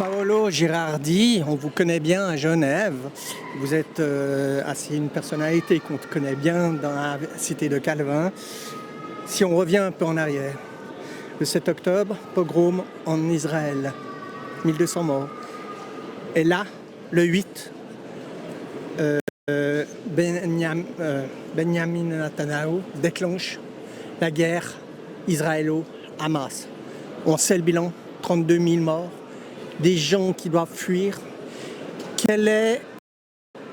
Paolo Girardi, on vous connaît bien à Genève. Vous êtes une personnalité qu'on connaît bien dans la cité de Calvin. Si on revient un peu en arrière, le 7 octobre, pogrom en Israël, 1200 morts. Et là, le 8, Benjamin Netanyahu déclenche la guerre israélo-Hamas. On sait le bilan, 32 000 morts, des gens qui doivent fuir. Quelle est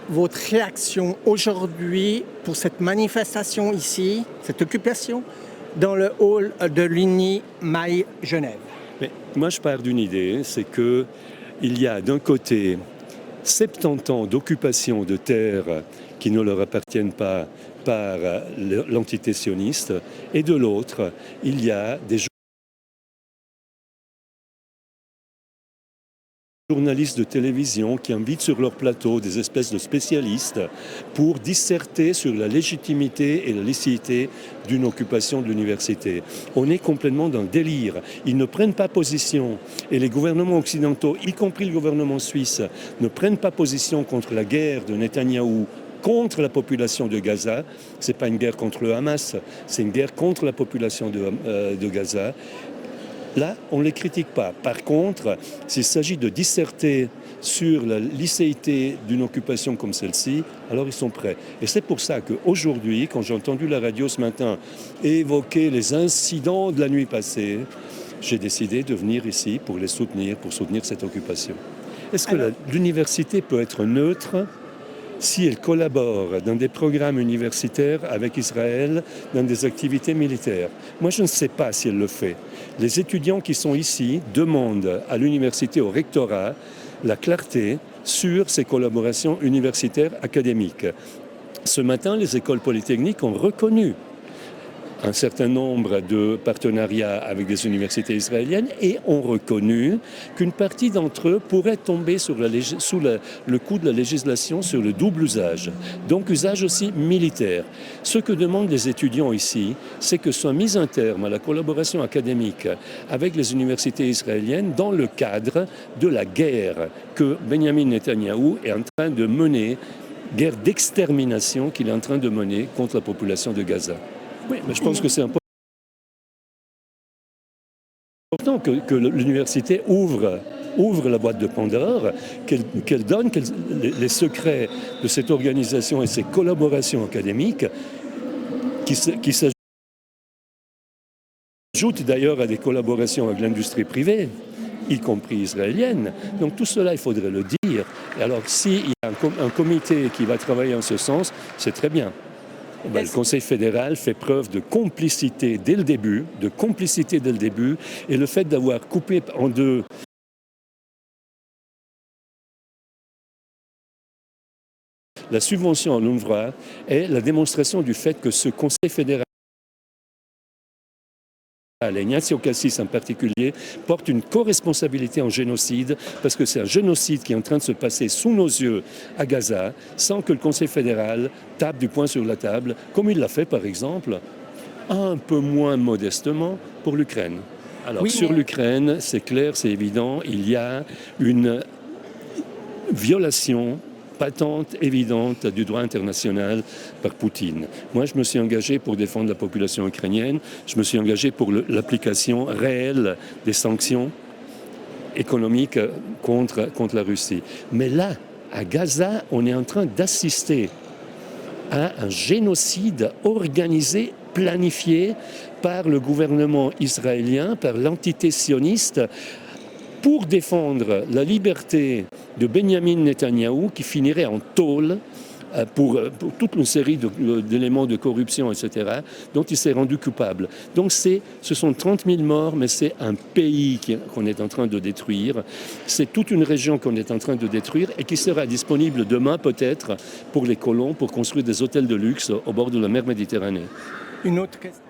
votre réaction aujourd'hui pour cette manifestation ici, cette occupation, dans le hall de l'Uni-Maï Genève? Mais moi, je pars d'une idée, c'est qu'il y a d'un côté 70 ans d'occupation de terres qui ne leur appartiennent pas par l'entité sioniste, et de l'autre, il y a des journalistes de télévision qui invitent sur leur plateau des espèces de spécialistes pour disserter sur la légitimité et la licéité d'une occupation de l'université. On est complètement dans le délire. Ils ne prennent pas position, et les gouvernements occidentaux, y compris le gouvernement suisse, ne prennent pas position contre la guerre de Netanyahou contre la population de Gaza. Ce n'est pas une guerre contre le Hamas, c'est une guerre contre la population de Gaza. Là, on ne les critique pas. Par contre, s'il s'agit de disserter sur la licéité d'une occupation comme celle-ci, alors ils sont prêts. Et c'est pour ça qu'aujourd'hui, quand j'ai entendu la radio ce matin évoquer les incidents de la nuit passée, j'ai décidé de venir ici pour les soutenir, pour soutenir cette occupation. Est-ce que l'université peut être neutre si elle collabore dans des programmes universitaires avec Israël, dans des activités militaires? Moi, je ne sais pas si elle le fait. Les étudiants qui sont ici demandent à l'université, au rectorat, la clarté sur ces collaborations universitaires académiques. Ce matin, les écoles polytechniques ont reconnu un certain nombre de partenariats avec des universités israéliennes et ont reconnu qu'une partie d'entre eux pourrait tomber sous le coup de la législation sur le double usage, donc usage aussi militaire. Ce que demandent les étudiants ici, c'est que soit mis un terme à la collaboration académique avec les universités israéliennes dans le cadre de la guerre que Benjamin Netanyahou est en train de mener, guerre d'extermination qu'il est en train de mener contre la population de Gaza. Oui, mais je pense que c'est important que l'université ouvre la boîte de Pandore, qu'elle donne les secrets de cette organisation et ses collaborations académiques qui s'ajoutent d'ailleurs à des collaborations avec l'industrie privée, y compris israélienne. Donc tout cela, il faudrait le dire. Et alors, s'il y a un comité qui va travailler en ce sens, c'est très bien. Le Conseil fédéral fait preuve de complicité dès le début, et le fait d'avoir coupé en deux la subvention à l'UNRWA est la démonstration du fait que ce Conseil fédéral, et Ignacio Cassis en particulier, porte une co-responsabilité en génocide, parce que c'est un génocide qui est en train de se passer sous nos yeux à Gaza, sans que le Conseil fédéral tape du poing sur la table, comme il l'a fait par exemple, un peu moins modestement, pour l'Ukraine. Alors sur l'Ukraine, c'est clair, c'est évident, il y a une violation patente, évidente du droit international par Poutine. Moi, je me suis engagé pour défendre la population ukrainienne, je me suis engagé pour l'application réelle des sanctions économiques contre la Russie. Mais là, à Gaza, on est en train d'assister à un génocide organisé, planifié par le gouvernement israélien, par l'entité sioniste, pour défendre la liberté de Benjamin Netanyahou, qui finirait en tôle pour toute une série d'éléments de corruption, etc., dont il s'est rendu coupable. Donc ce sont 30 000 morts, mais c'est un pays qu'on est en train de détruire. C'est toute une région qu'on est en train de détruire et qui sera disponible demain peut-être pour les colons, pour construire des hôtels de luxe au bord de la mer Méditerranée. Une autre question.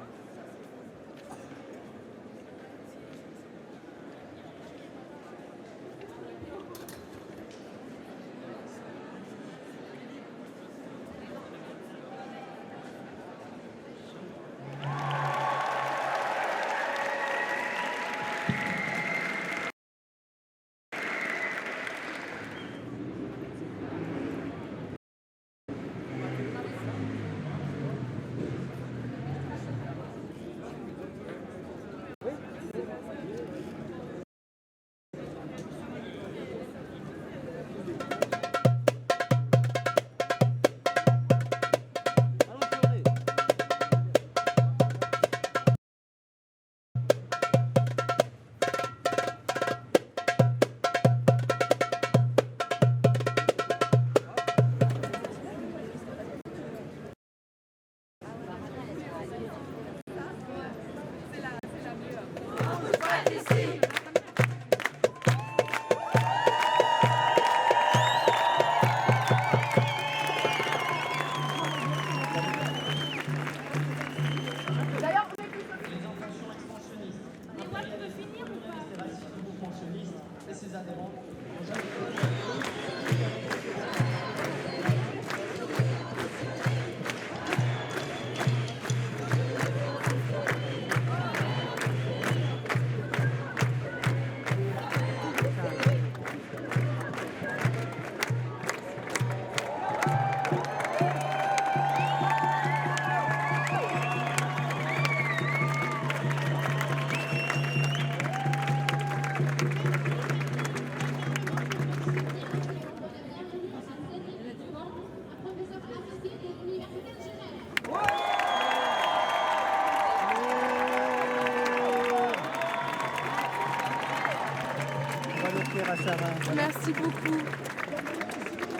Sarah. Merci beaucoup.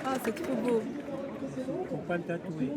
Ah, c'est trop beau. Faut pas le tatouer.